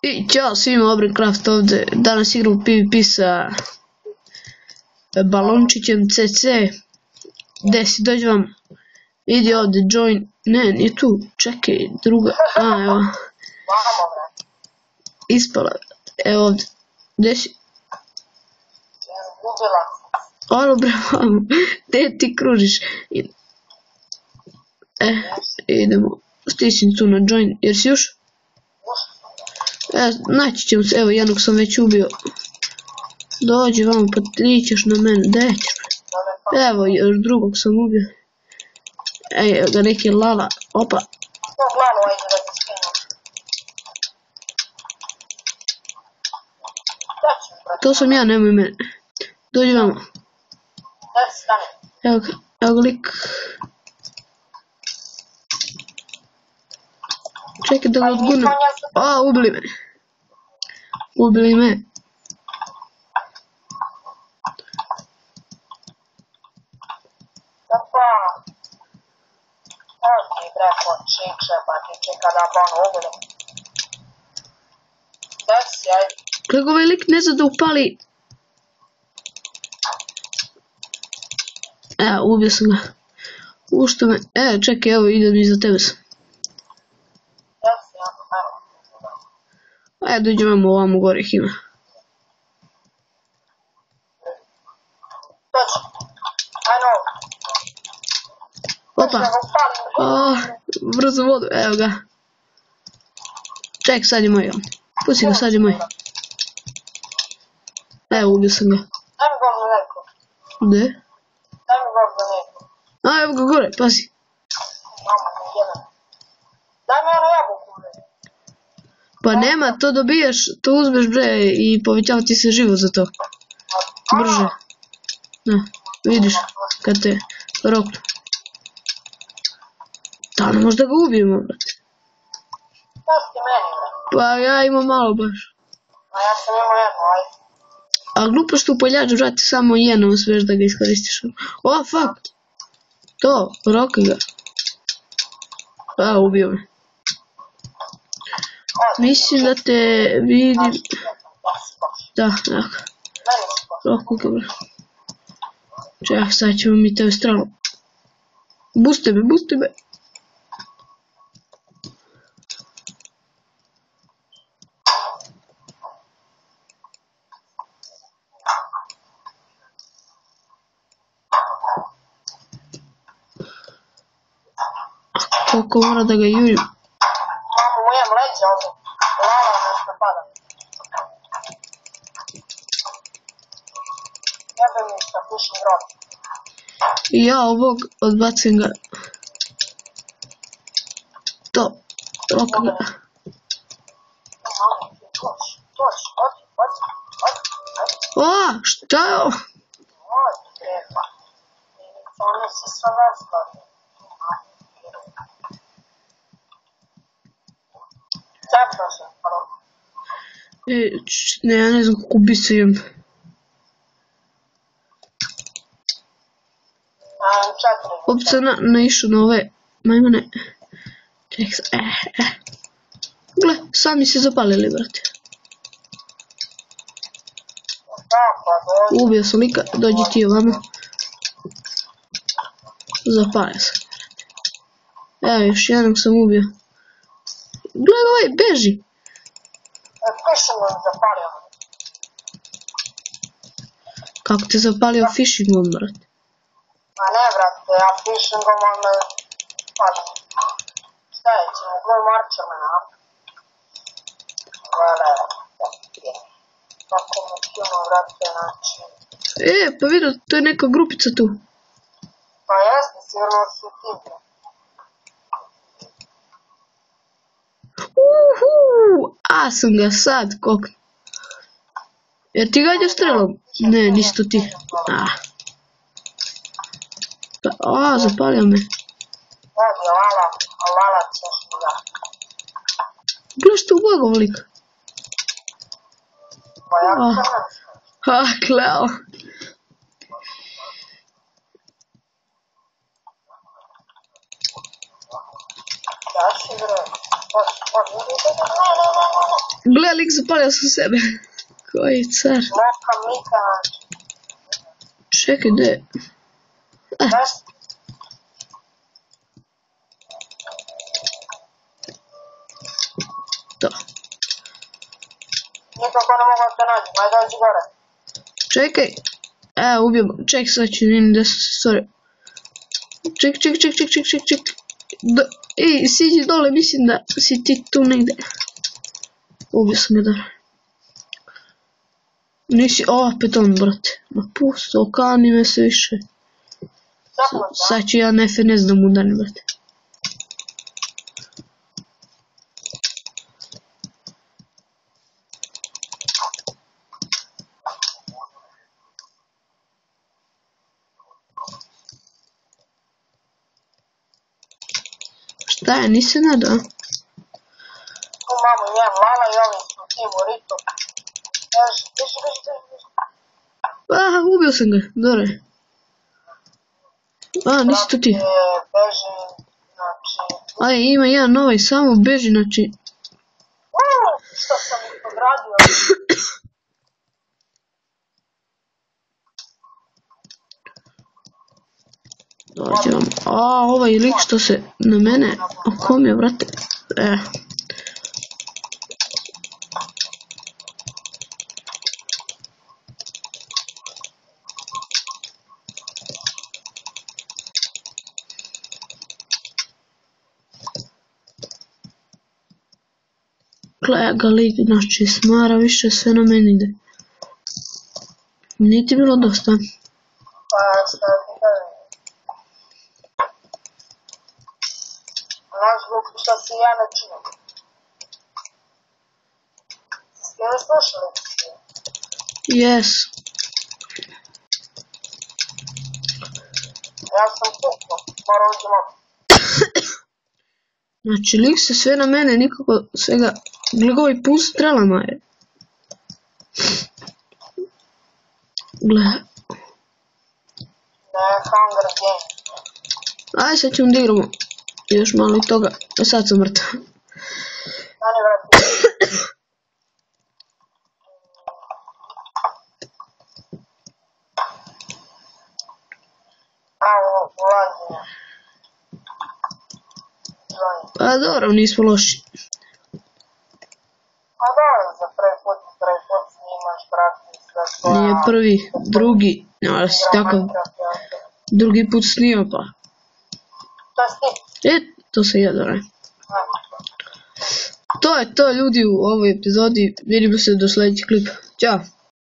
I ćao svima, Obrncraft ovdje. Danas igram PvP sa balončićem CC. Gdje si, dođi vam. Idi ovdje, join. Ne, nije tu. Čekaj, druga. A, evo. Ispala. Evo ovdje. Gdje si? Alo bre, mamo. Gdje ti kružiš? Idemo. Stisni tu na join. Jer si još? Naći ćemo se, evo jednog sam već ubio. Dođi vamo, pa ti ćeš na mene, gdje ćeš? Evo još drugog sam ubio. Evo ga neki lava, opa. To sam ja, nemoj mene. Dođi vamo. Evo ga lik. Čekaj da ga odgurnem. A, ubili me. Ubili me. Kako ovaj lik ne zna da upali. Evo, ubio sam ga. Ušto me. Čekaj, evo idem iza tebe sam. Dođemo ovamo, gore ih ima. Opa. Brzo vodu, evo ga. Ček, sad je moj on. Pusti ga, sad je moj. Evo, ubio sam ga. Gdje? Evo ga gore, pazi. Pa nema, to dobijaš, to uzmeš bre i povećava ti se život za to. Brže. Na, vidiš, kad te roknu. Da, ne možda ga ubijemo, brate. Pa ja imam malo baš. A ja sam imao jedno, ajde. A glupo što upaljač, brate, samo jednom smiješ da ga iskoristiš. O, fuck. To, roka ga. Ubio me. Mislim da te vidim. Da, tako. Roku ga, bro. Čekaj, sad ćemo mi tebe stranu. Buste me, buste me. Koliko mora da ga jurim. Mojem leđa ovdje. Lava nešto pada. Jebe mi šta pušim rod. I ja ovog odbacim ga. To. Roka ga. Toč, odi. O, šta je ovo? Odi, treba. Ono se sve vrstati. Zapravo sam prvo. Ne, ja ne znam kako ubica imam. Opet sam naišao na ove majmune. Čekaj sad, Gle, sami se zapalili, brate. Ubio sam lika, dođi ti ovamo. Zapalio sam, brate. Evo, još jednog sam ubio. Gledaj ovaj, beži. Fishing mod zapalio. Kako te zapalio fishing mod, brate? Ma ne, brate, ja fishingom me padim. Šta je, ćemo Blue Marcher me nam. Gledaj, kako mu puno, brate, znači. Pa vidio, to je neka grupica tu. Pa jeste, sigurno su tim. Sam ga sad koknu. Jer ti gađa strelom? Ne, nisi to ti. Zapalio me. Odi, lala ćeš mi da. Gle što ubogao lik. Pa ja sam Kleo. Daš igre. Gle, lik zapalio sam sebe. Koji car. Moka Mika. Čekaj, gdje? To. Nikako ne mogu da te nađem, ajde dođi gore. Čekaj. Ubio. Ček, sad ću vidim gdje su, sorry. Ček. Ej, siđi dole, mislim da si ti tu negdje. Ubio sam ga, dobro. Nisi, opet on, brate. Ma pusto, okani me se više. Sad ću ja FNS da mu udarim, brate. Šta je, nisi nadao? Tu mamu njem, lala i ovim su tim u ritu. Biši. Ubio sam ga, dobro. Nisi to ti. Beži, znači... Aj, ima jedan ovaj, samo beži, znači... Što sam odradio? Dođe vam. Ovaj lik što se na mene... A kom je, brate? Gleda ga lik, znači smara više, sve na meni ide. Nije ti bilo dosta. Pa, šta ti kažem? Znaš zbog što si ja ne činim. Ste li slušali? Yes. Ja sam tuklo, mora uđem opet. Znači lik se sve na mene, nikako svega... Gle ga ovaj pun strelama je. Gle. Ne, Hunger Game. Aj, sad ćemo da igramo. Još malo i toga. Sad sam mrtav. Stani, vrati. Ulazim. Pa dobro, nismo loši. Pa dobro, za prvi put snimaš, prati sve svoja... Nije prvi, drugi. Nema si takav. Drugi put snima pa. To si ti? To se je, dobro. To je to, ljudi, u ovoj epizodi. Vidimo se do sljedećeg klipa. Ćao.